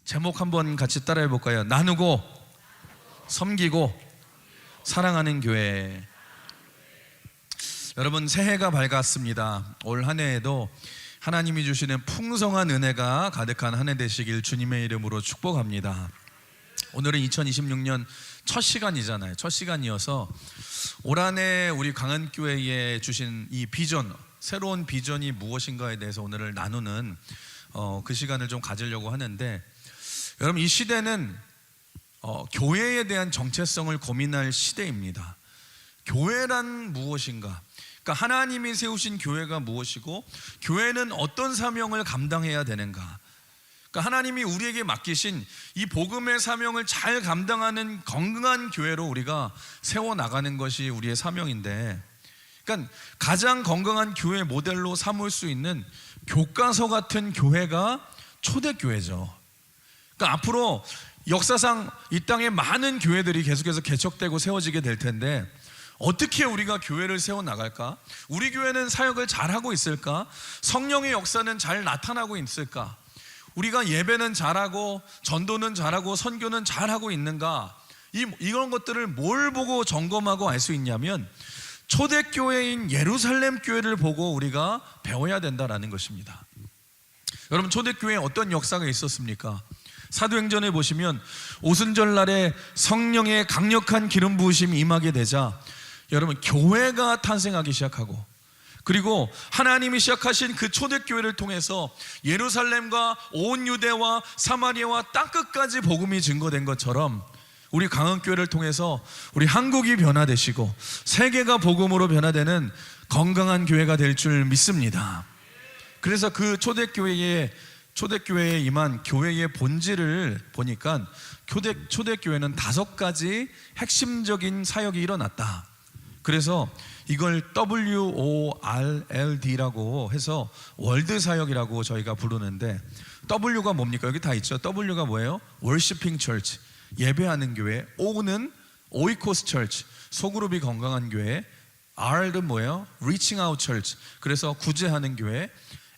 제목 한번 같이 따라해 볼까요? 나누고 섬기고 사랑하는 교회. 여러분, 새해가 밝았습니다. 올 한 해에도 하나님이 주시는 풍성한 은혜가 가득한 한 해 되시길 주님의 이름으로 축복합니다. 오늘은 2026년 첫 시간이잖아요. 첫 시간이어서 올 한 해 우리 강한교회에 주신 이 비전, 새로운 비전이 무엇인가에 대해서 오늘을 나누는 그 시간을 좀 가지려고 하는데, 여러분, 이 시대는 교회에 대한 정체성을 고민할 시대입니다. 교회란 무엇인가? 그러니까 하나님이 세우신 교회가 무엇이고 교회는 어떤 사명을 감당해야 되는가? 그러니까 하나님이 우리에게 맡기신 이 복음의 사명을 잘 감당하는 건강한 교회로 우리가 세워나가는 것이 우리의 사명인데, 그러니까 가장 건강한 교회 모델로 삼을 수 있는 교과서 같은 교회가 초대교회죠. 그러니까 앞으로 역사상 이 땅에 많은 교회들이 계속해서 개척되고 세워지게 될 텐데, 어떻게 우리가 교회를 세워나갈까? 우리 교회는 사역을 잘하고 있을까? 성령의 역사는 잘 나타나고 있을까? 우리가 예배는 잘하고 전도는 잘하고 선교는 잘하고 있는가? 이런 것들을 뭘 보고 점검하고 알 수 있냐면 초대교회인 예루살렘 교회를 보고 우리가 배워야 된다는 것입니다. 여러분, 초대교회에 어떤 역사가 있었습니까? 사도행전에 보시면 오순절날에 성령의 강력한 기름 부으심이 임하게 되자 여러분, 교회가 탄생하기 시작하고, 그리고 하나님이 시작하신 그 초대교회를 통해서 예루살렘과 온 유대와 사마리아와 땅끝까지 복음이 증거된 것처럼 우리 강은교회를 통해서 우리 한국이 변화되시고 세계가 복음으로 변화되는 건강한 교회가 될 줄 믿습니다. 그래서 그 초대교회에 임한 교회의 본질을 보니까 초대교회는 5가지 핵심적인 사역이 일어났다. 그래서 이걸 WORLD라고 해서 월드 사역이라고 저희가 부르는데, W가 뭡니까? 여기 다 있죠. W가 뭐예요? Worshiping Church, 예배하는 교회. O는 Oikos Church, 소그룹이 건강한 교회. R는 뭐예요? Reaching Out Church, 그래서 구제하는 교회.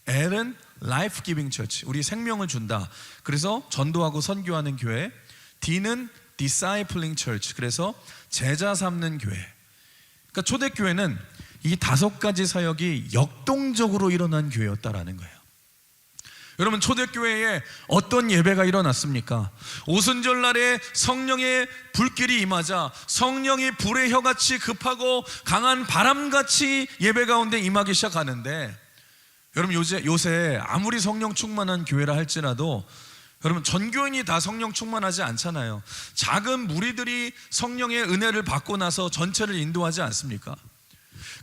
L은 Life Giving Church, 우리 생명을 준다, 그래서 전도하고 선교하는 교회. D는 Discipling Church, 그래서 제자 삼는 교회. 그러니까 초대교회는 이 5가지 사역이 역동적으로 일어난 교회였다라는 거예요. 여러분, 초대교회에 어떤 예배가 일어났습니까? 오순절날에 성령의 불길이 임하자 성령이 불의 혀같이 급하고 강한 바람같이 예배 가운데 임하기 시작하는데, 여러분, 요새 아무리 성령 충만한 교회라 할지라도 여러분, 전교인이 다 성령 충만하지 않잖아요. 작은 무리들이 성령의 은혜를 받고 나서 전체를 인도하지 않습니까?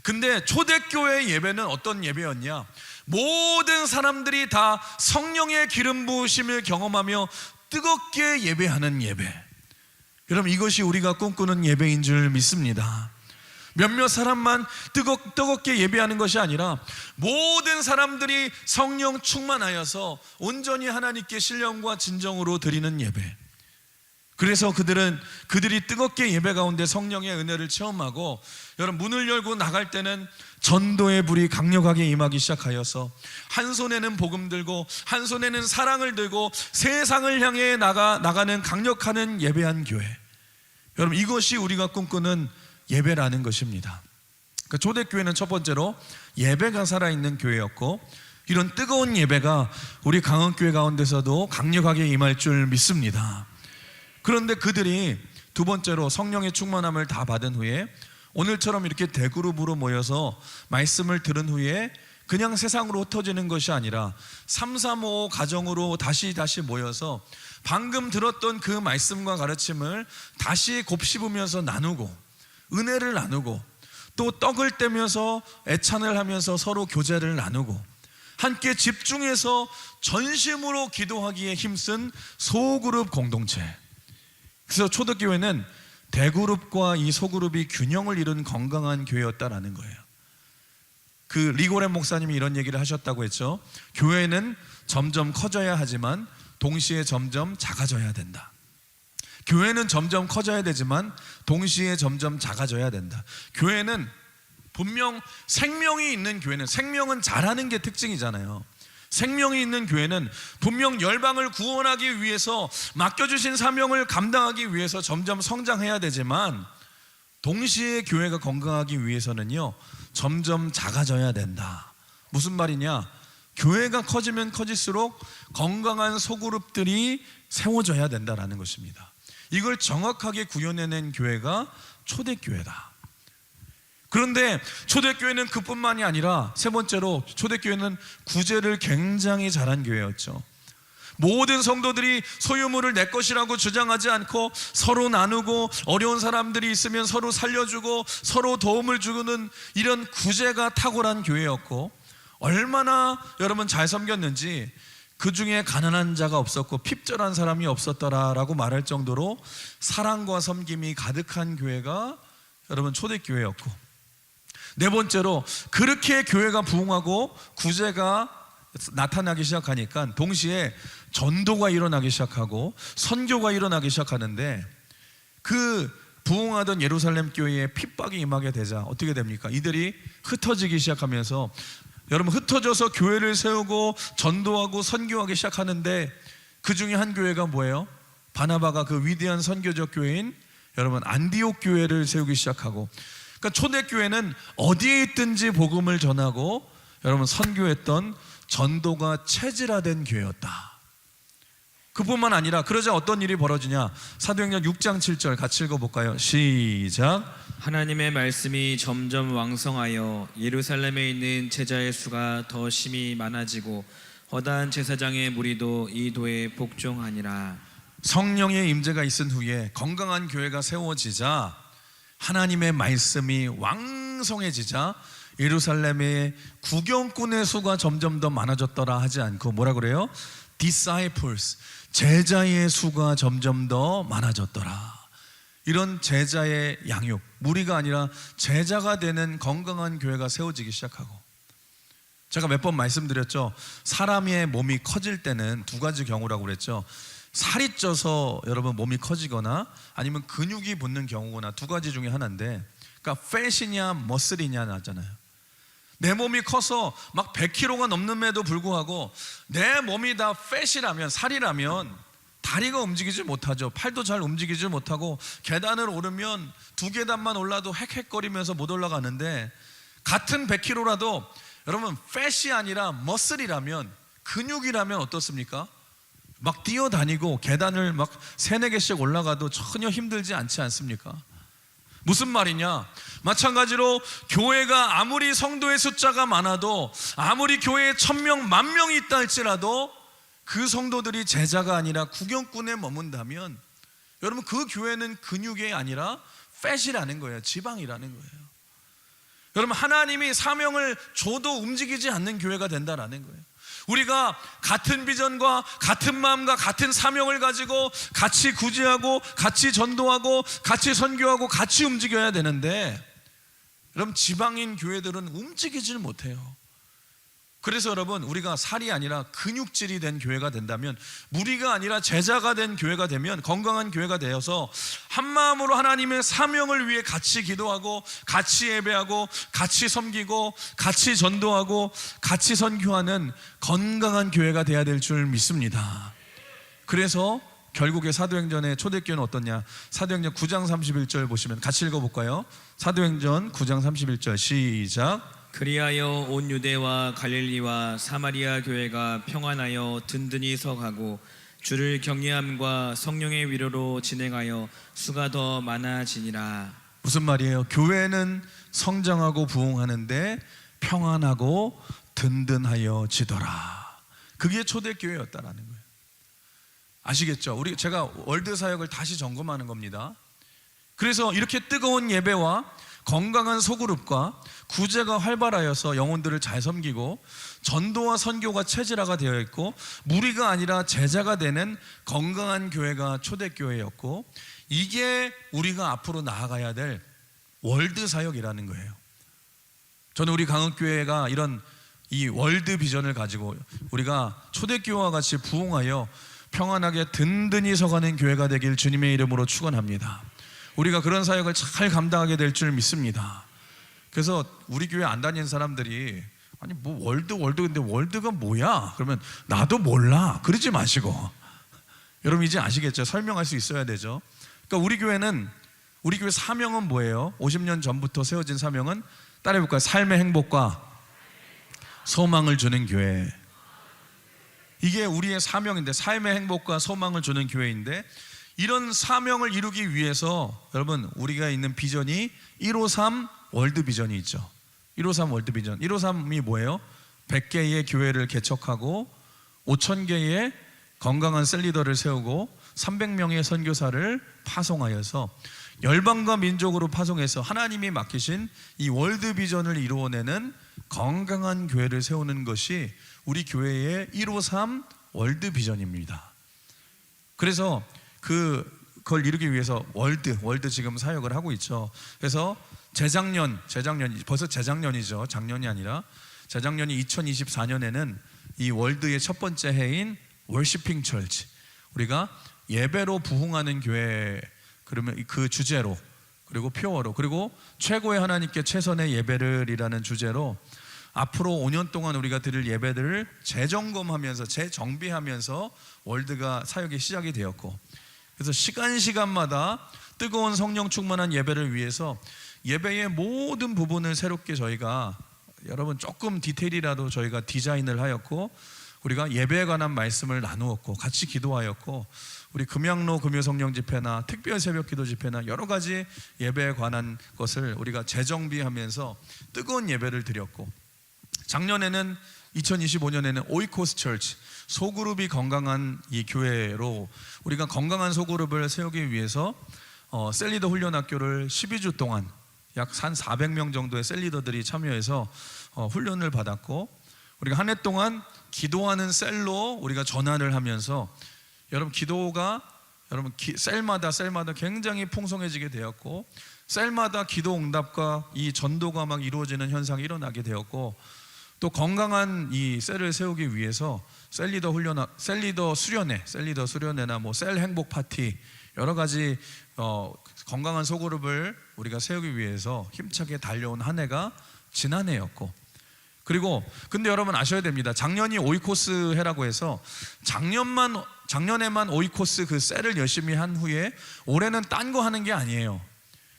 근데 초대교회의 예배는 어떤 예배였냐? 모든 사람들이 다 성령의 기름 부으심을 경험하며 뜨겁게 예배하는 예배. 여러분, 이것이 우리가 꿈꾸는 예배인 줄 믿습니다. 몇몇 사람만 뜨겁게 예배하는 것이 아니라 모든 사람들이 성령 충만하여서 온전히 하나님께 신령과 진정으로 드리는 예배. 그래서 그들이 뜨겁게 예배 가운데 성령의 은혜를 체험하고, 여러분, 문을 열고 나갈 때는 전도의 불이 강력하게 임하기 시작하여서 한 손에는 복음 들고 한 손에는 사랑을 들고 세상을 향해 나가는 강력한 예배한 교회. 여러분, 이것이 우리가 꿈꾸는 예배라는 것입니다. 그러니까 초대교회는 첫 번째로 예배가 살아있는 교회였고, 이런 뜨거운 예배가 우리 강원교회 가운데서도 강력하게 임할 줄 믿습니다. 그런데 그들이 두 번째로 성령의 충만함을 다 받은 후에 오늘처럼 이렇게 대그룹으로 모여서 말씀을 들은 후에 그냥 세상으로 흩어지는 것이 아니라 335 가정으로 다시 모여서 방금 들었던 그 말씀과 가르침을 다시 곱씹으면서 나누고, 은혜를 나누고, 또 떡을 떼면서 애찬을 하면서 서로 교제를 나누고, 함께 집중해서 전심으로 기도하기에 힘쓴 소그룹 공동체. 그래서 초대교회는 대그룹과 이 소그룹이 균형을 이룬 건강한 교회였다라는 거예요. 그 리고렌 목사님이 이런 얘기를 하셨다고 했죠. 교회는 점점 커져야 하지만 동시에 점점 작아져야 된다. 교회는 점점 커져야 되지만 동시에 점점 작아져야 된다. 교회는 분명 생명이 있는 교회는, 생명은 잘하는 게 특징이잖아요. 생명이 있는 교회는 분명 열방을 구원하기 위해서 맡겨주신 사명을 감당하기 위해서 점점 성장해야 되지만, 동시에 교회가 건강하기 위해서는요 점점 작아져야 된다. 무슨 말이냐? 교회가 커지면 커질수록 건강한 소그룹들이 세워져야 된다라는 것입니다. 이걸 정확하게 구현해낸 교회가 초대교회다. 그런데 초대교회는 그뿐만이 아니라, 세 번째로 초대교회는 구제를 굉장히 잘한 교회였죠. 모든 성도들이 소유물을 내 것이라고 주장하지 않고 서로 나누고, 어려운 사람들이 있으면 서로 살려주고 서로 도움을 주는 이런 구제가 탁월한 교회였고, 얼마나 여러분 잘 섬겼는지 그 중에 가난한 자가 없었고 핍절한 사람이 없었더라라고 말할 정도로 사랑과 섬김이 가득한 교회가 여러분 초대교회였고, 네 번째로 그렇게 교회가 부흥하고 구제가 나타나기 시작하니까 동시에 전도가 일어나기 시작하고 선교가 일어나기 시작하는데, 그 부흥하던 예루살렘 교회에 핍박이 임하게 되자 어떻게 됩니까? 이들이 흩어지기 시작하면서, 여러분 흩어져서 교회를 세우고 전도하고 선교하기 시작하는데, 그 중에 한 교회가 뭐예요? 바나바가 그 위대한 선교적 교회인 여러분 안디옥 교회를 세우기 시작하고, 그러니까 초대교회는 어디에 있든지 복음을 전하고 여러분 선교했던 전도가 체질화된 교회였다. 그뿐만 아니라, 그러자 어떤 일이 벌어지냐? 사도행전 6장 7절 같이 읽어볼까요? 시작. 하나님의 말씀이 점점 왕성하여 예루살렘에 있는 제자의 수가 더 심히 많아지고 허다한 제사장의 무리도 이 도에 복종하니라. 성령의 임재가 있은 후에 건강한 교회가 세워지자, 하나님의 말씀이 왕성해지자 예루살렘의 구경꾼의 수가 점점 더 많아졌더라 하지 않고 뭐라 그래요? disciples, 제자의 수가 점점 더 많아졌더라. 이런 제자의 양육, 무리가 아니라 제자가 되는 건강한 교회가 세워지기 시작하고, 제가 몇 번 말씀드렸죠. 사람의 몸이 커질 때는 두 가지 경우라고 그랬죠. 살이 쪄서 여러분 몸이 커지거나 아니면 근육이 붙는 경우거나 두 가지 중에 하나인데, 그러니까 fat이냐 머슬이냐 나잖아요. 내 몸이 커서 막 100kg가 넘는데도 불구하고 내 몸이 다 fat이라면, 살이라면 다리가 움직이지 못하죠. 팔도 잘 움직이지 못하고 계단을 오르면 두 계단만 올라도 헥헥거리면서 못 올라가는데, 같은 100kg라도 여러분 fat이 아니라 머슬이라면, 근육이라면 어떻습니까? 막 뛰어다니고 계단을 막 3-4개씩 올라가도 전혀 힘들지 않지 않습니까? 무슨 말이냐? 마찬가지로 교회가 아무리 성도의 숫자가 많아도, 아무리 교회에 1000명, 10,000명이 있다 할지라도 그 성도들이 제자가 아니라 구경꾼에 머문다면, 여러분 그 교회는 근육이 아니라 fat이라는 거예요. 지방이라는 거예요. 여러분 하나님이 사명을 줘도 움직이지 않는 교회가 된다라는 거예요. 우리가 같은 비전과 같은 마음과 같은 사명을 가지고 같이 구제하고 같이 전도하고 같이 선교하고 같이 움직여야 되는데, 여러분 지방인 교회들은 움직이질 못해요. 그래서 여러분 우리가 살이 아니라 근육질이 된 교회가 된다면, 무리가 아니라 제자가 된 교회가 되면, 건강한 교회가 되어서 한마음으로 하나님의 사명을 위해 같이 기도하고 같이 예배하고 같이 섬기고 같이 전도하고 같이 선교하는 건강한 교회가 돼야 될 줄 믿습니다. 그래서 결국에 사도행전의 초대교회는 어떻냐? 사도행전 9장 31절 보시면 같이 읽어볼까요? 사도행전 9장 31절 시작. 그리하여 온 유대와 갈릴리와 사마리아 교회가 평안하여 든든히 서가고 주를 경외함과 성령의 위로로 진행하여 수가 더 많아지니라. 무슨 말이에요? 교회는 성장하고 부흥하는데 평안하고 든든하여지더라. 그게 초대교회였다라는 거예요. 아시겠죠? 제가 월드 사역을 다시 점검하는 겁니다. 그래서 이렇게 뜨거운 예배와 건강한 소그룹과 구제가 활발하여서 영혼들을 잘 섬기고 전도와 선교가 체질화가 되어 있고, 무리가 아니라 제자가 되는 건강한 교회가 초대교회였고, 이게 우리가 앞으로 나아가야 될 월드 사역이라는 거예요. 저는 우리 강흥교회가 이런 이 월드 비전을 가지고 우리가 초대교회와 같이 부흥하여 평안하게 든든히 서가는 교회가 되길 주님의 이름으로 축원합니다. 우리가 그런 사역을 잘 감당하게 될 줄 믿습니다. 그래서 우리 교회 안 다니는 사람들이 아니 뭐 월드 근데 월드가 뭐야? 그러면 나도 몰라. 그러지 마시고 여러분 이제 아시겠죠? 설명할 수 있어야 되죠. 그러니까 우리 교회 사명은 뭐예요? 50년 전부터 세워진 사명은 따라해볼까요? 삶의 행복과 소망을 주는 교회. 이게 우리의 사명인데, 삶의 행복과 소망을 주는 교회인데, 이런 사명을 이루기 위해서 여러분 우리가 있는 비전이 153 월드 비전이 있죠. 153 월드 비전. 153이 뭐예요? 100개의 교회를 개척하고 5,000개의 건강한 셀리더를 세우고 300명의 선교사를 파송하여서 열방과 민족으로 파송해서 하나님이 맡기신 이 월드 비전을 이루어내는 건강한 교회를 세우는 것이 우리 교회의 153 월드 비전입니다. 그래서 그걸 이루기 위해서 월드 지금 사역을 하고 있죠. 그래서 재작년 벌써 재작년이죠. 작년이 아니라 재작년이 2024년에는 이 월드의 첫 번째 해인 월시핑 철치, 우리가 예배로 부흥하는 교회, 그러면 그 주제로, 그리고 표어로, 그리고 최고의 하나님께 최선의 예배를이라는 주제로 앞으로 5년 동안 우리가 드릴 예배들을 재점검하면서 재정비하면서 월드가 사역이 시작이 되었고, 그래서 시간마다 뜨거운 성령 충만한 예배를 위해서 예배의 모든 부분을 새롭게 저희가, 여러분 조금 디테일이라도 저희가 디자인을 하였고, 우리가 예배에 관한 말씀을 나누었고 같이 기도하였고, 우리 금양로 금요성령 집회나 특별 새벽 기도 집회나 여러 가지 예배에 관한 것을 우리가 재정비하면서 뜨거운 예배를 드렸고, 작년에는 2025년에는 오이코스 철치, 소그룹이 건강한 이 교회로 우리가 건강한 소그룹을 세우기 위해서 셀리더 훈련학교를 12주 동안 약 한 400명 정도의 셀리더들이 참여해서 훈련을 받았고, 우리가 한 해 동안 기도하는 셀로 우리가 전환을 하면서 여러분 기도가 셀마다 굉장히 풍성해지게 되었고, 셀마다 기도 응답과 이 전도가 막 이루어지는 현상이 일어나게 되었고, 또 건강한 이 셀을 세우기 위해서 셀리더 수련회나 뭐 셀 행복 파티, 여러 가지 건강한 소그룹을 우리가 세우기 위해서 힘차게 달려온 한 해가 지난해였고, 그리고 근데 여러분 아셔야 됩니다. 작년이 오이코스 해라고 해서 작년에만 오이코스 그 셀을 열심히 한 후에 올해는 딴 거 하는 게 아니에요.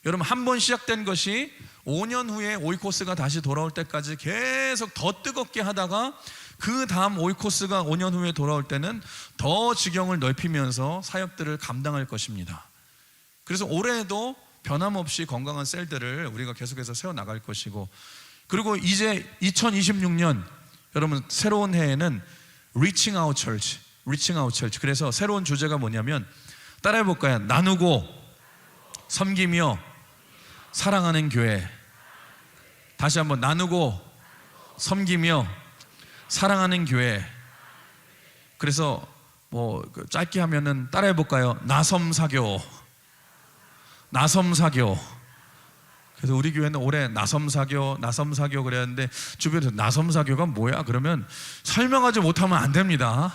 여러분 한 번 시작된 것이 5년 후에 오이코스가 다시 돌아올 때까지 계속 더 뜨겁게 하다가 그 다음 오이코스가 5년 후에 돌아올 때는 더 지경을 넓히면서 사역들을 감당할 것입니다. 그래서 올해도 변함없이 건강한 셀들을 우리가 계속해서 세워나갈 것이고, 그리고 이제 2026년 여러분 새로운 해에는 Reaching Out Church. 그래서 새로운 주제가 뭐냐면 따라해볼까요? 나누고 섬기며 사랑하는 교회. 다시 한번, 나누고 섬기며 사랑하는 교회. 그래서 뭐 짧게 하면은 따라해볼까요? 나섬사교. 그래서 우리 교회는 올해 나섬사교 그랬는데 주변에서 나섬사교가 뭐야? 그러면 설명하지 못하면 안 됩니다.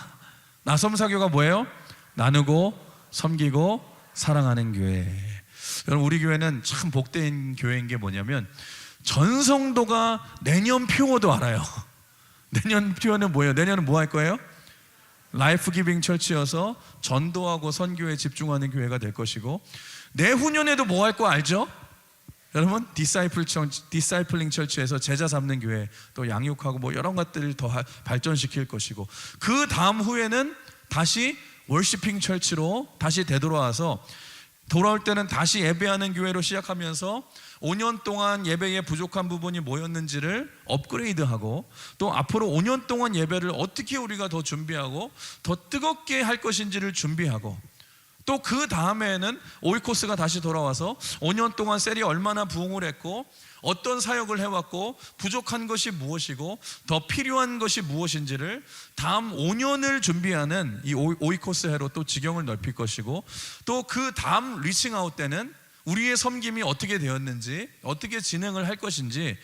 나섬사교가 뭐예요? 나누고 섬기고 사랑하는 교회. 여러분 우리 교회는 참 복된 교회인 게 뭐냐면 전성도가 내년 표어도 알아요. 내년 표어는 뭐예요? 내년은 뭐 할 거예요? 라이프 기빙 철치여서 전도하고 선교에 집중하는 교회가 될 것이고, 내후년에도 뭐 할 거 알죠? 여러분 디사이플링 철치에서 제자 삼는 교회, 또 양육하고 뭐 여러 것들을 더 발전시킬 것이고, 그 다음 후에는 다시 월시핑 철치로 다시 되돌아와서 돌아올 때는 다시 예배하는 교회로 시작하면서 5년 동안 예배에 부족한 부분이 뭐였는지를 업그레이드하고, 또 앞으로 5년 동안 예배를 어떻게 우리가 더 준비하고 더 뜨겁게 할 것인지를 준비하고, 또 그 다음에는 오이코스가 다시 돌아와서 5년 동안 셀이 얼마나 부흥을 했고 어떤 사역을 해왔고 부족한 것이 무엇이고 더 필요한 것이 무엇인지를 다음 5년을 준비하는 이 오이코스 해로 또 지경을 넓힐 것이고, 또 그 다음 리칭아웃 때는 우리의 섬김이 어떻게 되었는지, 어떻게 진행을 할 것인지,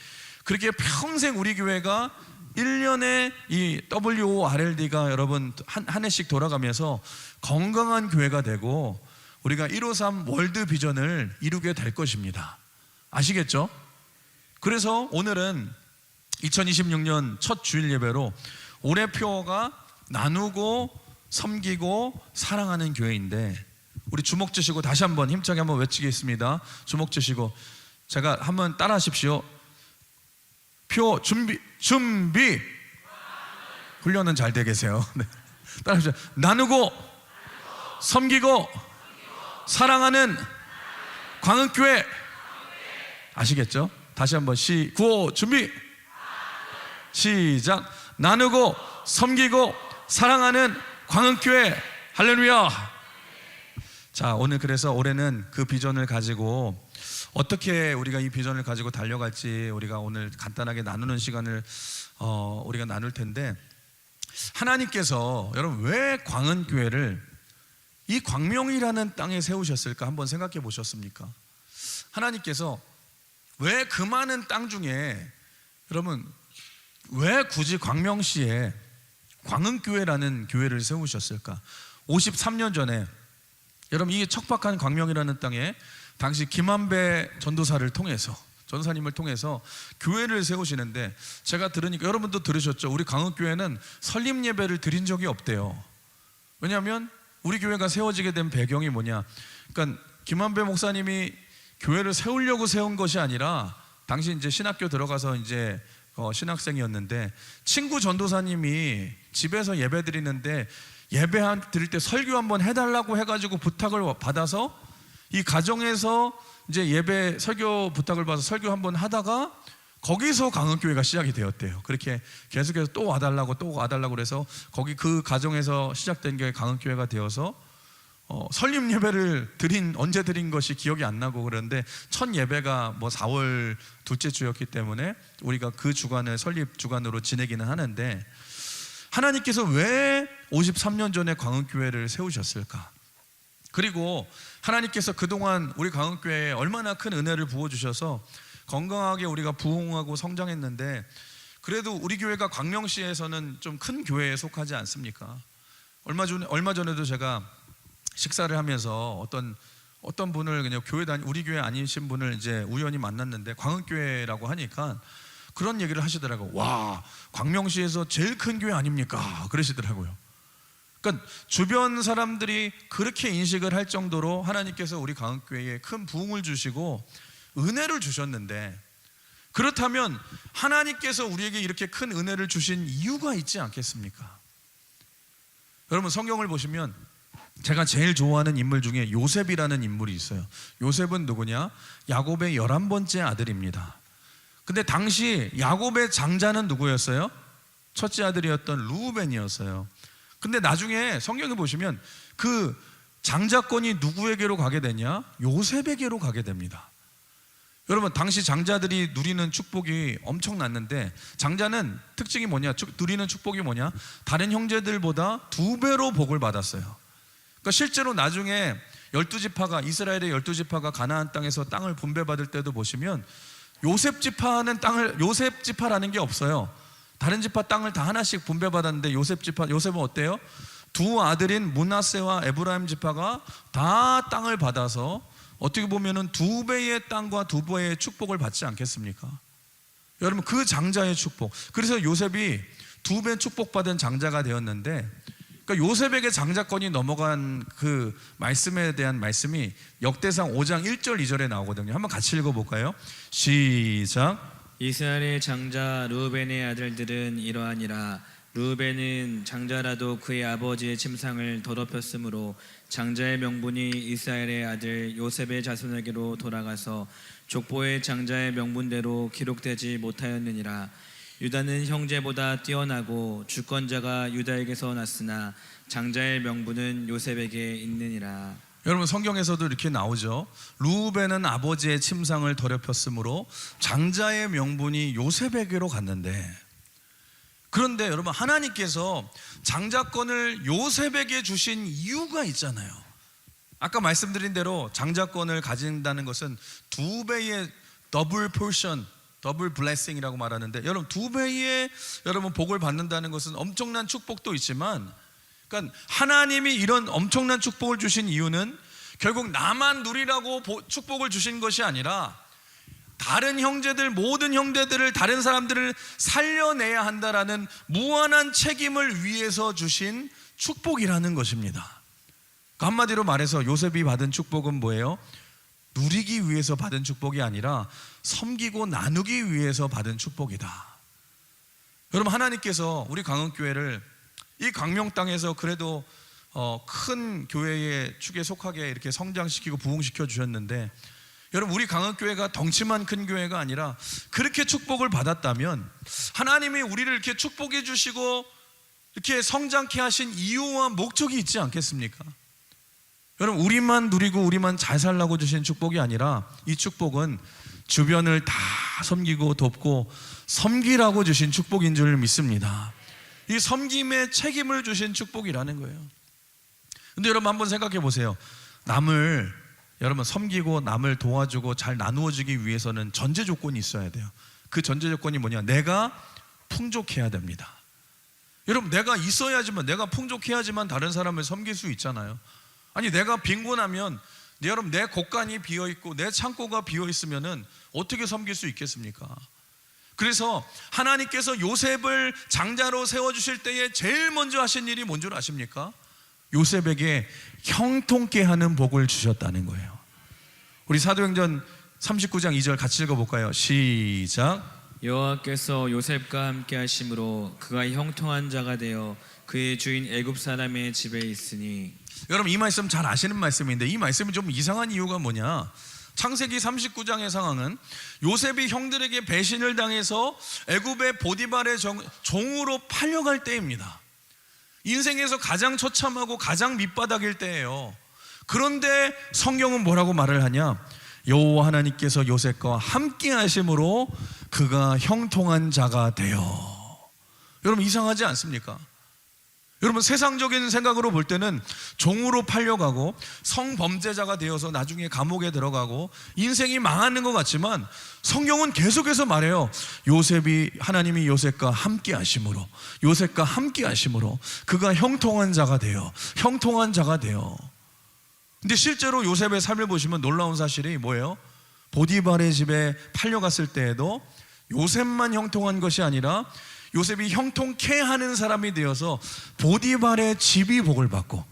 그렇게 평생 우리 교회가 1년에 이 WORLD가 여러분 한 해씩 돌아가면서 건강한 교회가 되고 우리가 153 월드 비전을 이루게 될 것입니다. 아시겠죠? 그래서 오늘은 2026년 첫 주일 예배로 올해 표어가 나누고 섬기고 사랑하는 교회인데, 우리 주목 주시고 다시 한번 힘차게 한번 외치겠습니다. 주목 주시고 제가 한번 따라 하십시오. 표 준비. 훈련은 잘 돼 계세요. 네. 따라 하십시오. 나누고 섬기고 사랑하는 광흥교회. 아시겠죠? 다시 한번 구호 준비 시작. 나누고 섬기고 사랑하는 광흥교회. 할렐루야. 자, 오늘 그래서 올해는 그 비전을 가지고 어떻게 우리가 이 비전을 가지고 달려갈지 우리가 오늘 간단하게 나누는 시간을 우리가 나눌 텐데, 하나님께서 여러분 왜 광흥교회를 이 광명이라는 땅에 세우셨을까 한번 생각해 보셨습니까? 하나님께서 왜 그 많은 땅 중에 여러분 왜 굳이 광명시에 광흥교회라는 교회를 세우셨을까? 53년 전에 여러분 이 척박한 광명이라는 땅에 당시 김한배 전도사님을 통해서 교회를 세우시는데, 제가 들으니까 여러분도 들으셨죠? 우리 광흥교회는 설립 예배를 드린 적이 없대요. 왜냐하면 우리 교회가 세워지게 된 배경이 뭐냐? 그러니까 김한배 목사님이 교회를 세우려고 세운 것이 아니라, 당시 이제 신학교 들어가서 이제 신학생이었는데 친구 전도사님이 집에서 예배 드리는데 예배 드릴 때 설교 한번 해달라고 해가지고 부탁을 받아서 이 가정에서 이제 예배 설교 부탁을 받아서 설교 한번 하다가 거기서 광흥교회가 시작이 되었대요. 그렇게 계속해서 또 와달라고 그래서 거기 그 가정에서 시작된 게 광흥교회가 되어서 설립 예배를 언제 드린 것이 기억이 안 나고, 그런데 첫 예배가 뭐 4월 둘째 주였기 때문에 우리가 그 주간을 설립 주간으로 지내기는 하는데, 하나님께서 왜 53년 전에 광흥교회를 세우셨을까? 그리고 하나님께서 그동안 우리 광흥교회에 얼마나 큰 은혜를 부어주셔서 건강하게 우리가 부흥하고 성장했는데, 그래도 우리 교회가 광명시에서는 좀 큰 교회에 속하지 않습니까? 얼마 전에도 제가 식사를 하면서 어떤 분을 그냥 우리 교회 아니신 분을 이제 우연히 만났는데 광흥교회라고 하니까 그런 얘기를 하시더라고요. 와, 광명시에서 제일 큰 교회 아닙니까? 그러시더라고요. 그러니까 주변 사람들이 그렇게 인식을 할 정도로 하나님께서 우리 광흥교회에 큰 부흥을 주시고 은혜를 주셨는데, 그렇다면 하나님께서 우리에게 이렇게 큰 은혜를 주신 이유가 있지 않겠습니까? 여러분 성경을 보시면 제가 제일 좋아하는 인물 중에 요셉이라는 인물이 있어요. 요셉은 누구냐? 야곱의 11번째 아들입니다. 근데 당시 야곱의 장자는 누구였어요? 첫째 아들이었던 르우벤이었어요. 근데 나중에 성경에 보시면 그 장자권이 누구에게로 가게 되냐? 요셉에게로 가게 됩니다. 여러분 당시 장자들이 누리는 축복이 엄청났는데, 장자는 특징이 뭐냐? 누리는 축복이 뭐냐? 다른 형제들보다 2배로 복을 받았어요. 그러니까 실제로 나중에 12지파가 이스라엘의 12지파가 가나안 땅에서 땅을 분배받을 때도 보시면 요셉 지파라는 게 없어요. 다른 지파 땅을 다 하나씩 분배받았는데 요셉은 어때요? 두 아들인 므낫세와 에브라임 지파가 다 땅을 받아서 어떻게 보면은 2배의 땅과 2배의 축복을 받지 않겠습니까? 여러분 그 장자의 축복, 그래서 요셉이 2배 축복받은 장자가 되었는데, 그러니까 요셉에게 장자권이 넘어간 그 말씀에 대한 말씀이 역대상 5장 1절 2절에 나오거든요. 한번 같이 읽어볼까요? 시작. 이스라엘의 장자 르우벤의 아들들은 이러하니라. 르우벤은 장자라도 그의 아버지의 침상을 더럽혔으므로 장자의 명분이 이스라엘의 아들 요셉의 자손에게로 돌아가서 족보의 장자의 명분대로 기록되지 못하였느니라. 유다는 형제보다 뛰어나고 주권자가 유다에게서 났으나 장자의 명분은 요셉에게 있느니라. 여러분 성경에서도 이렇게 나오죠. 르우벤은 아버지의 침상을 더럽혔으므로 장자의 명분이 요셉에게로 갔는데, 그런데 여러분 하나님께서 장자권을 요셉에게 주신 이유가 있잖아요. 아까 말씀드린 대로 장자권을 가진다는 것은 2배의 더블 포션, 더블 블레싱이라고 말하는데, 여러분 2배의 여러분 복을 받는다는 것은 엄청난 축복도 있지만, 그러니까 하나님이 이런 엄청난 축복을 주신 이유는 결국 나만 누리라고 축복을 주신 것이 아니라 다른 형제들, 모든 형제들을, 다른 사람들을 살려내야 한다라는 무한한 책임을 위해서 주신 축복이라는 것입니다. 한마디로 말해서 요셉이 받은 축복은 뭐예요? 누리기 위해서 받은 축복이 아니라 섬기고 나누기 위해서 받은 축복이다. 여러분, 하나님께서 우리 강흥교회를 이 광명 땅에서 그래도 큰 교회의 축에 속하게 이렇게 성장시키고 부흥시켜 주셨는데, 여러분, 우리 강흥교회가 덩치만 큰 교회가 아니라 그렇게 축복을 받았다면 하나님이 우리를 이렇게 축복해 주시고 이렇게 성장케 하신 이유와 목적이 있지 않겠습니까? 여러분, 우리만 누리고 우리만 잘 살라고 주신 축복이 아니라 이 축복은 주변을 다 섬기고 돕고 섬기라고 주신 축복인 줄 믿습니다. 이 섬김의 책임을 주신 축복이라는 거예요. 근데 여러분, 한번 생각해 보세요. 남을 여러분 섬기고 남을 도와주고 잘 나누어주기 위해서는 전제 조건이 있어야 돼요. 그 전제 조건이 뭐냐? 내가 풍족해야 됩니다. 여러분, 내가 있어야지만, 내가 풍족해야지만 다른 사람을 섬길 수 있잖아요. 아니, 내가 빈곤하면 여러분, 내 곳간이 비어있고 내 창고가 비어있으면은 어떻게 섬길 수 있겠습니까? 그래서 하나님께서 요셉을 장자로 세워주실 때에 제일 먼저 하신 일이 뭔 줄 아십니까? 요셉에게 형통케 하는 복을 주셨다는 거예요. 우리 사도행전 39장 2절 같이 읽어볼까요? 시작. 여호와께서 요셉과 함께 하심으로 그가 형통한 자가 되어 그의 주인 애굽 사람의 집에 있으니. 여러분, 이 말씀 잘 아시는 말씀인데 이 말씀이 좀 이상한 이유가 뭐냐? 창세기 39장의 상황은 요셉이 형들에게 배신을 당해서 애굽의 보디발의 종으로 팔려갈 때입니다. 인생에서 가장 처참하고 가장 밑바닥일 때예요. 그런데 성경은 뭐라고 말을 하냐? 여호와 하나님께서 요셉과 함께 하심으로 그가 형통한 자가 되어. 여러분, 이상하지 않습니까? 여러분, 세상적인 생각으로 볼 때는 종으로 팔려가고 성범죄자가 되어서 나중에 감옥에 들어가고 인생이 망하는 것 같지만 성경은 계속해서 말해요. 하나님이 요셉과 함께 하심으로, 요셉과 함께 하심으로 그가 형통한 자가 되어, 형통한 자가 되어. 근데 실제로 요셉의 삶을 보시면 놀라운 사실이 뭐예요? 보디발의 집에 팔려갔을 때에도 요셉만 형통한 것이 아니라 요셉이 형통케 하는 사람이 되어서 보디발의 집이 복을 받고,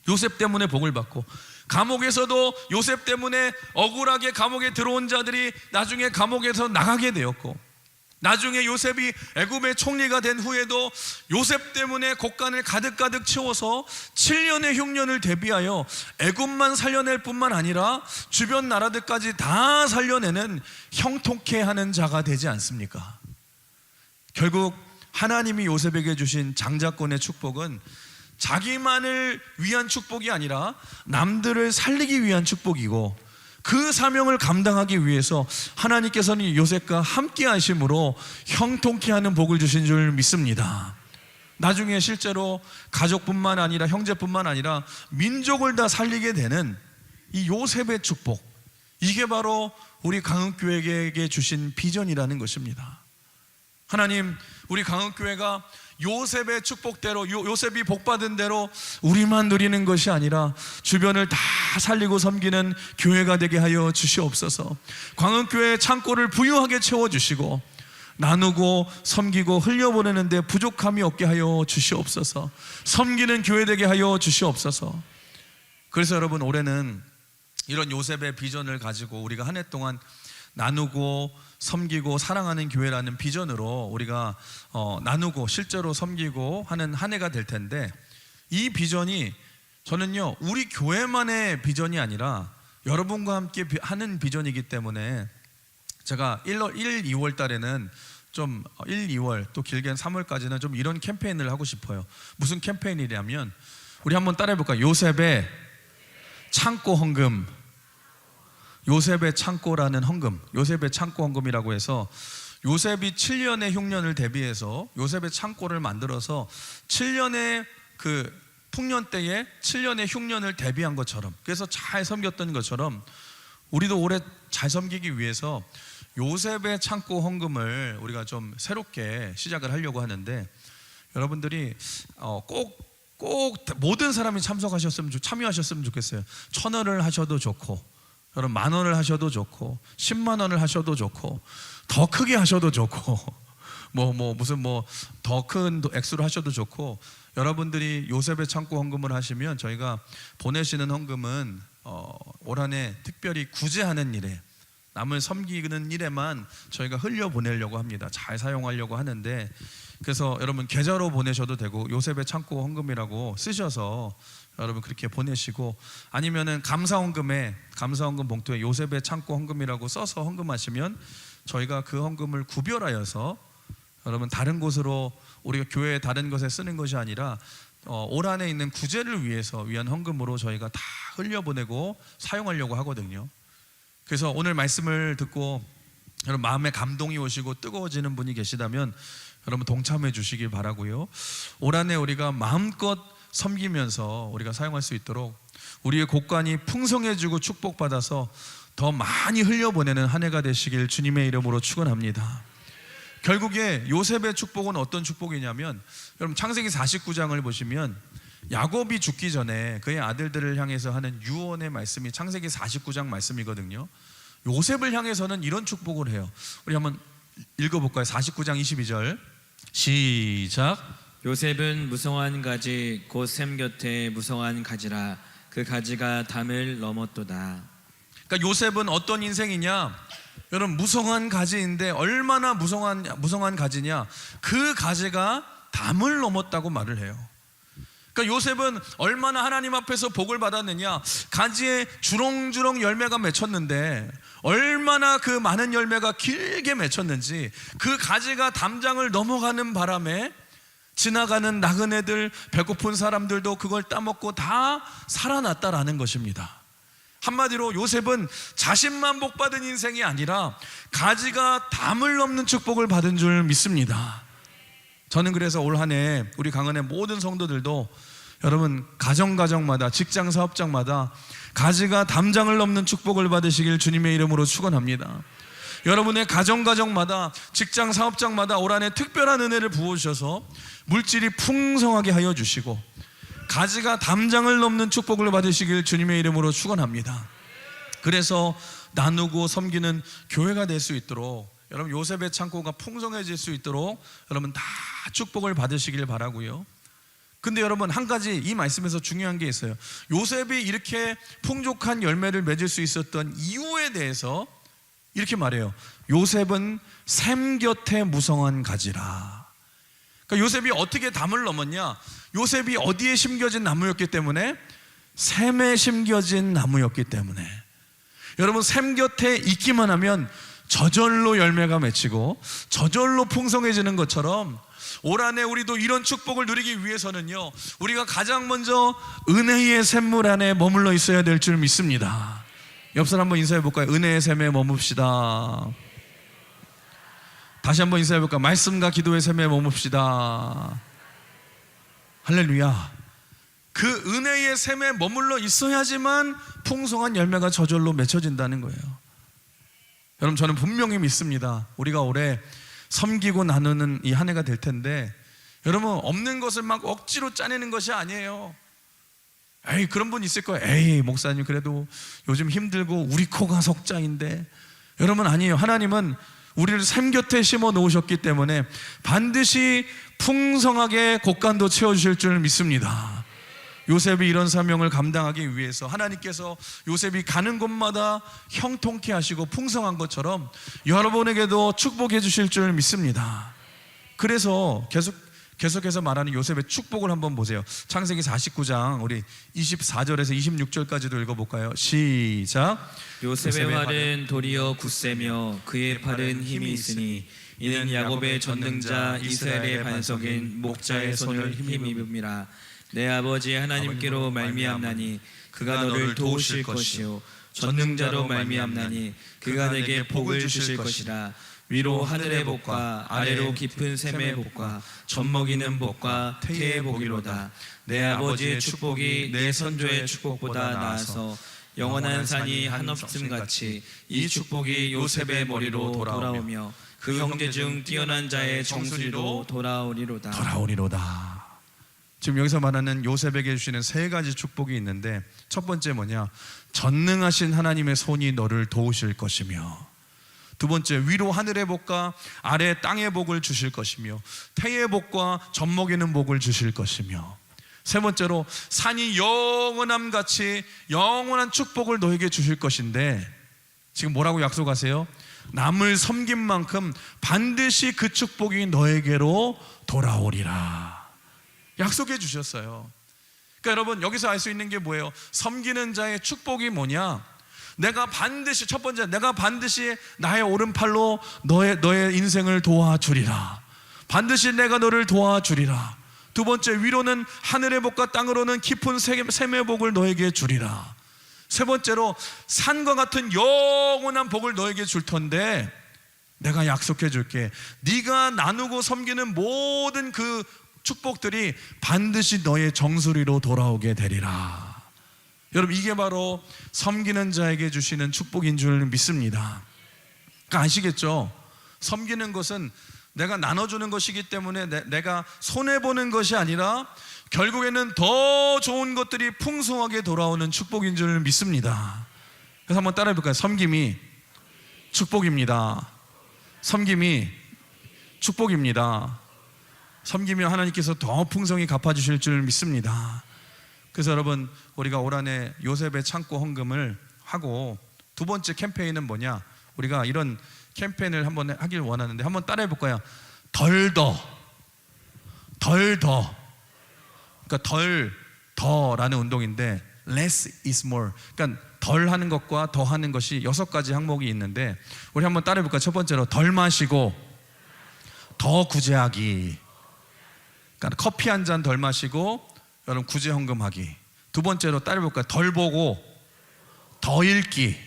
요셉 때문에 복을 받고, 감옥에서도 요셉 때문에 억울하게 감옥에 들어온 자들이 나중에 감옥에서 나가게 되었고, 나중에 요셉이 애굽의 총리가 된 후에도 요셉 때문에 곳간을 가득가득 채워서 7년의 흉년을 대비하여 애굽만 살려낼 뿐만 아니라 주변 나라들까지 다 살려내는 형통케 하는 자가 되지 않습니까? 결국 하나님이 요셉에게 주신 장자권의 축복은 자기만을 위한 축복이 아니라 남들을 살리기 위한 축복이고, 그 사명을 감당하기 위해서 하나님께서는 요셉과 함께 하심으로 형통케 하는 복을 주신 줄 믿습니다. 나중에 실제로 가족뿐만 아니라 형제뿐만 아니라 민족을 다 살리게 되는 이 요셉의 축복, 이게 바로 우리 강흥교회에게 주신 비전이라는 것입니다. 하나님, 우리 강흥교회가 요셉의 축복대로, 요셉이 복받은 대로 우리만 누리는 것이 아니라 주변을 다 살리고 섬기는 교회가 되게 하여 주시옵소서. 광흥교회의 창고를 부유하게 채워주시고 나누고 섬기고 흘려보내는데 부족함이 없게 하여 주시옵소서. 섬기는 교회 되게 하여 주시옵소서. 그래서 여러분, 올해는 이런 요셉의 비전을 가지고 우리가 한 해 동안 나누고 섬기고 사랑하는 교회라는 비전으로 우리가 나누고 실제로 섬기고 하는 한 해가 될 텐데, 이 비전이 저는요, 우리 교회만의 비전이 아니라 여러분과 함께 하는 비전이기 때문에 제가 1, 2월 달에는 좀 1, 2월 또 길게는 3월까지는 좀 이런 캠페인을 하고 싶어요. 무슨 캠페인이냐면 우리 한번 따라해 볼까요? 요셉의 창고 헌금. 요셉의 창고라는 헌금, 요셉의 창고 헌금이라고 해서 요셉이 7년의 흉년을 대비해서 요셉의 창고를 만들어서 7년의 그 풍년 때에 7년의 흉년을 대비한 것처럼, 그래서 잘 섬겼던 것처럼 우리도 올해 잘 섬기기 위해서 요셉의 창고 헌금을 우리가 좀 새롭게 시작을 하려고 하는데, 여러분들이 꼭 모든 사람이 참여하셨으면 좋겠어요. 1,000원을 하셔도 좋고, 여러분 10,000원을 하셔도 좋고 10만 원을 하셔도 좋고 더 크게 하셔도 좋고 무슨 더 큰 액수로 하셔도 좋고, 여러분들이 요셉의 창고 헌금을 하시면 저희가 보내시는 헌금은 올 한 해 특별히 구제하는 일에, 남을 섬기는 일에만 저희가 흘려보내려고 합니다. 잘 사용하려고 하는데, 그래서 여러분 계좌로 보내셔도 되고 요셉의 창고 헌금이라고 쓰셔서 여러분 그렇게 보내시고, 아니면은 감사헌금 봉투에 요셉의 창고 헌금이라고 써서 헌금하시면 저희가 그 헌금을 구별하여서 여러분 다른 곳으로, 우리가 교회 다른 것에 쓰는 것이 아니라 올 한해 있는 구제를 위한 헌금으로 저희가 다 흘려보내고 사용하려고 하거든요. 그래서 오늘 말씀을 듣고 여러분 마음에 감동이 오시고 뜨거워지는 분이 계시다면 여러분 동참해 주시길 바라고요. 올 한해 우리가 마음껏 섬기면서 우리가 사용할 수 있도록 우리의 곳간이 풍성해지고 축복받아서 더 많이 흘려보내는 한 해가 되시길 주님의 이름으로 축원합니다. 결국에 요셉의 축복은 어떤 축복이냐면, 여러분 창세기 49장을 보시면 야곱이 죽기 전에 그의 아들들을 향해서 하는 유언의 말씀이 창세기 49장 말씀이거든요. 요셉을 향해서는 이런 축복을 해요. 우리 한번 읽어볼까요? 49장 22절 시작. 요셉은 무성한 가지 곧 샘 곁에 무성한 가지라. 그 가지가 담을 넘었도다. 그러니까 요셉은 어떤 인생이냐? 여러분 무성한 가지인데 얼마나 무성한 가지냐? 그 가지가 담을 넘었다고 말을 해요. 그러니까 요셉은 얼마나 하나님 앞에서 복을 받았느냐? 가지에 주렁주렁 열매가 맺혔는데 얼마나 그 많은 열매가 길게 맺혔는지, 그 가지가 담장을 넘어가는 바람에 지나가는 나그네들, 배고픈 사람들도 그걸 따먹고 다 살아났다라는 것입니다. 한마디로 요셉은 자신만 복 받은 인생이 아니라 가지가 담을 넘는 축복을 받은 줄 믿습니다. 저는 그래서 올 한 해 우리 강은의 모든 성도들도 여러분 가정마다, 직장 사업장마다 가지가 담장을 넘는 축복을 받으시길 주님의 이름으로 축원합니다. 여러분의 가정마다, 직장 사업장마다 올 한 해 특별한 은혜를 부어주셔서 물질이 풍성하게 하여 주시고 가지가 담장을 넘는 축복을 받으시길 주님의 이름으로 축원합니다. 그래서 나누고 섬기는 교회가 될 수 있도록, 여러분 요셉의 창고가 풍성해질 수 있도록 여러분 다 축복을 받으시길 바라고요. 근데 여러분 한 가지 이 말씀에서 중요한 게 있어요. 요셉이 이렇게 풍족한 열매를 맺을 수 있었던 이유에 대해서 이렇게 말해요. 요셉은 샘 곁에 무성한 가지라. 그러니까 요셉이 어떻게 담을 넘었냐? 요셉이 어디에 심겨진 나무였기 때문에? 샘에 심겨진 나무였기 때문에. 여러분 샘 곁에 있기만 하면 저절로 열매가 맺히고 저절로 풍성해지는 것처럼 올 한 해 우리도 이런 축복을 누리기 위해서는요, 우리가 가장 먼저 은혜의 샘물 안에 머물러 있어야 될 줄 믿습니다. 옆 사람 한번 인사해 볼까요? 은혜의 샘에 머뭅시다. 다시 한번 인사해 볼까요? 말씀과 기도의 샘에 머뭅시다. 할렐루야. 그 은혜의 샘에 머물러 있어야지만 풍성한 열매가 저절로 맺혀진다는 거예요. 여러분 저는 분명히 믿습니다. 우리가 올해 섬기고 나누는 이 한 해가 될 텐데, 여러분 없는 것을 막 억지로 짜내는 것이 아니에요. 에이 그런 분 있을 거예요. 에이 목사님 그래도 요즘 힘들고 우리 코가 석자인데. 여러분 아니에요. 하나님은 우리를 샘 곁에 심어 놓으셨기 때문에 반드시 풍성하게 곳간도 채워주실 줄 믿습니다. 요셉이 이런 사명을 감당하기 위해서 하나님께서 요셉이 가는 곳마다 형통케 하시고 풍성한 것처럼 여러분에게도 축복해 주실 줄 믿습니다. 그래서 계속해서 말하는 요셉의 축복을 한번 보세요. 창세기 49장 우리 24절에서 26절까지도 읽어볼까요? 시작. 요셉의 활은 도리어 굳세며 그의 팔은 힘이 있으니 이는 야곱의 전능자 이스라엘의 반석인 목자의 손을 힘입음이라. 내 아버지 하나님께로 말미암나니 그가 너를 도우실 것이요 전능자로 말미암나니 그가 내게 복을 주실 것이라. 위로 하늘의 복과 아래로 깊은 샘의 복과 젖먹이는 복과 태의 복이로다. 내 아버지의 축복이 내 선조의 축복보다 나아서 영원한 산이 한없음 같이 이 축복이 요셉의 머리로 돌아오며 그 형제 중 뛰어난 자의 정수리로 돌아오리로다. 지금 여기서 말하는 요셉에게 주시는 세 가지 축복이 있는데, 첫 번째 뭐냐? 전능하신 하나님의 손이 너를 도우실 것이며, 두 번째, 위로 하늘의 복과 아래 땅의 복을 주실 것이며, 태의 복과 젖먹이는 복을 주실 것이며, 세 번째로 산이 영원함 같이 영원한 축복을 너에게 주실 것인데, 지금 뭐라고 약속하세요? 남을 섬긴 만큼 반드시 그 축복이 너에게로 돌아오리라 약속해 주셨어요. 그러니까 여러분, 여기서 알 수 있는 게 뭐예요? 섬기는 자의 축복이 뭐냐? 내가 반드시, 첫 번째, 내가 반드시 나의 오른팔로 너의 인생을 도와주리라. 반드시 내가 너를 도와주리라. 두 번째, 위로는 하늘의 복과 땅으로는 깊은 샘의 복을 너에게 주리라. 세 번째로, 산과 같은 영원한 복을 너에게 줄 텐데 내가 약속해 줄게. 네가 나누고 섬기는 모든 그 축복들이 반드시 너의 정수리로 돌아오게 되리라. 여러분, 이게 바로 섬기는 자에게 주시는 축복인 줄 믿습니다. 그러니까 아시겠죠? 섬기는 것은 내가 나눠주는 것이기 때문에 내가 손해보는 것이 아니라 결국에는 더 좋은 것들이 풍성하게 돌아오는 축복인 줄 믿습니다. 그래서 한번 따라해 볼까요? 섬김이 축복입니다. 섬김이 축복입니다. 섬기면 하나님께서 더 풍성히 갚아주실 줄 믿습니다. 그래서 여러분, 우리가 올 한해 요셉의 창고 헌금을 하고, 두 번째 캠페인은 뭐냐? 우리가 이런 캠페인을 한번 하길 원하는데 한번 따라해 볼까요? 덜 더. 그러니까 더라는 운동인데 less is more. 그러니까 덜 하는 것과 더 하는 것이 6가지 항목이 있는데, 우리 한번 따라해 볼까요? 첫 번째로 덜 마시고 더 구제하기. 그러니까 커피 한 잔 덜 마시고 여러분 구제 헌금하기. 두 번째로 따라해 볼까요? 덜 보고 더 읽기.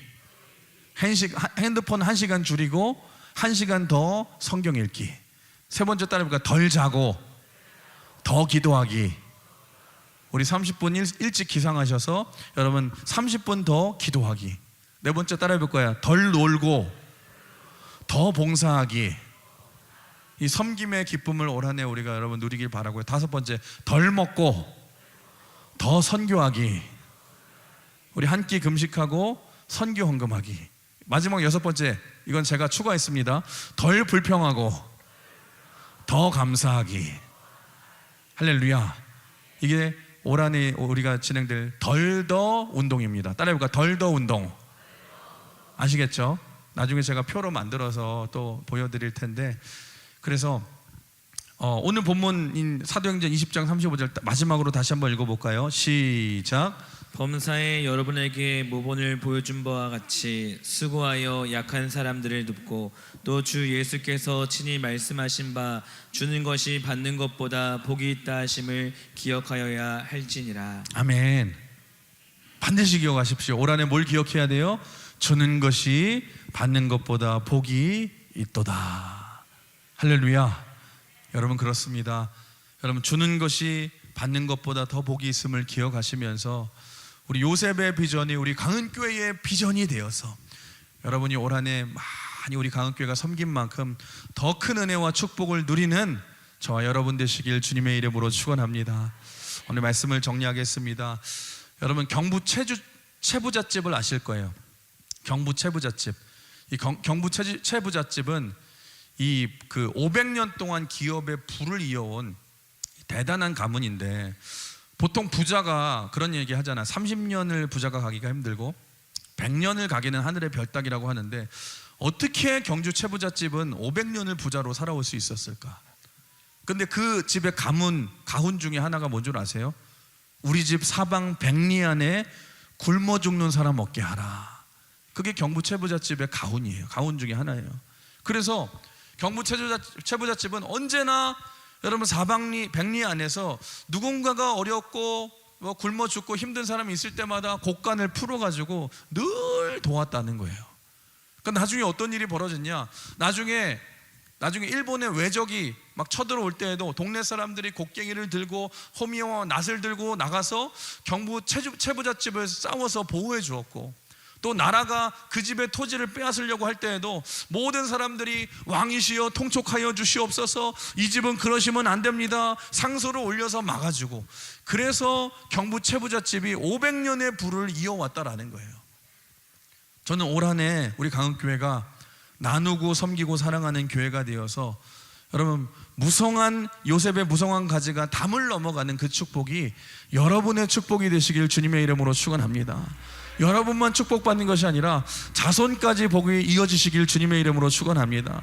핸드폰 1시간 줄이고 1시간 더 성경 읽기. 세 번째 따라해 볼까요? 덜 자고 더 기도하기. 우리 30분 일찍 기상하셔서 여러분 30분 더 기도하기. 네 번째 따라해 볼 거야. 덜 놀고 더 봉사하기. 이 섬김의 기쁨을 올 한 해 우리가 여러분 누리길 바라고요. 다섯 번째, 덜 먹고 더 선교하기. 우리 한 끼 금식하고 선교 헌금하기. 마지막 6번째, 이건 제가 추가했습니다. 덜 불평하고 더 감사하기. 할렐루야. 이게 올 한 해 우리가 진행될 덜 더 운동입니다. 따라해볼까? 덜 더 운동. 아시겠죠? 나중에 제가 표로 만들어서 또 보여드릴 텐데, 그래서 오늘 본문인 사도행전 20장 35절 마지막으로 다시 한번 읽어볼까요? 시작. 범사에 여러분에게 모본을 보여준 바와 같이 수고하여 약한 사람들을 돕고, 또 주 예수께서 친히 말씀하신 바 주는 것이 받는 것보다 복이 있다 하심을 기억하여야 할지니라. 아멘. 반드시 기억하십시오. 올 한 해 뭘 기억해야 돼요? 주는 것이 받는 것보다 복이 있도다. 할렐루야. 여러분, 그렇습니다. 여러분, 주는 것이 받는 것보다 더 복이 있음을 기억하시면서 우리 요셉의 비전이 우리 강은교회의 비전이 되어서 여러분이 올 한 해 많이 우리 강은교회가 섬긴 만큼 더 큰 은혜와 축복을 누리는 저와 여러분 되시길 주님의 이름으로 축원합니다. 오늘 말씀을 정리하겠습니다. 여러분, 경부 채부잣집을 아실 거예요. 경부 채부잣집. 이 경부 채부잣집은 이 그 500년 동안 기업의 부를 이어온 대단한 가문인데, 보통 부자가 그런 얘기 하잖아. 30년을 부자가 가기가 힘들고 100년을 가기는 하늘의 별 따기라고 하는데, 어떻게 경주 채부잣집은 500년을 부자로 살아올 수 있었을까? 근데 그 집의 가훈 중에 하나가 뭔 줄 아세요? 우리 집 사방 백리 안에 굶어 죽는 사람 없게 하라. 그게 경부 채부잣집의 가훈이에요. 가훈 중에 하나예요. 그래서 경부 채부잣집은 언제나 여러분 사방리 백리 안에서 누군가가 어렵고 굶어 죽고 힘든 사람이 있을 때마다 곡간을 풀어가지고 늘 도왔다는 거예요. 그러니까 나중에 어떤 일이 벌어졌냐? 나중에 일본의 외적이 막 쳐들어올 때에도 동네 사람들이 곡괭이를 들고 호미와 낫을 들고 나가서 경부 채부잣집을 싸워서 보호해 주었고, 또 나라가 그 집의 토지를 빼앗으려고 할 때에도 모든 사람들이 왕이시여 통촉하여 주시옵소서, 이 집은 그러시면 안 됩니다, 상소를 올려서 막아주고, 그래서 경부 채부잣집이 500년의 부를 이어왔다라는 거예요. 저는 올 한 해 우리 강흥교회가 나누고 섬기고 사랑하는 교회가 되어서 여러분, 무성한 요셉의 무성한 가지가 담을 넘어가는 그 축복이 여러분의 축복이 되시길 주님의 이름으로 축원합니다. 여러분만 축복받는 것이 아니라 자손까지 복이 이어지시길 주님의 이름으로 축원합니다.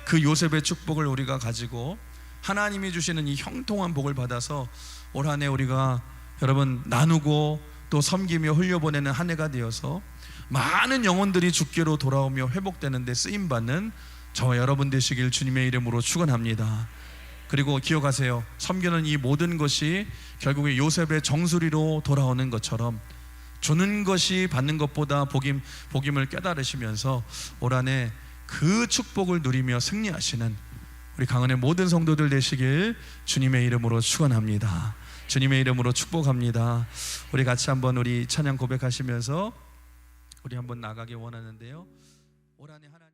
그 요셉의 축복을 우리가 가지고 하나님이 주시는 이 형통한 복을 받아서 올 한 해 우리가 여러분 나누고 또 섬기며 흘려보내는 한 해가 되어서 많은 영혼들이 주께로 돌아오며 회복되는 데 쓰임받는 저와 여러분 되시길 주님의 이름으로 축원합니다. 그리고 기억하세요, 섬기는 이 모든 것이 결국에 요셉의 정수리로 돌아오는 것처럼 주는 것이 받는 것보다 복임을 깨달으시면서 올 한 해 그 축복을 누리며 승리하시는 우리 강은의 모든 성도들 되시길 주님의 이름으로 축원합니다. 주님의 이름으로 축복합니다. 우리 같이 한번 우리 찬양 고백하시면서 우리 한번 나가기 원하는데요. 올 한 해 하나님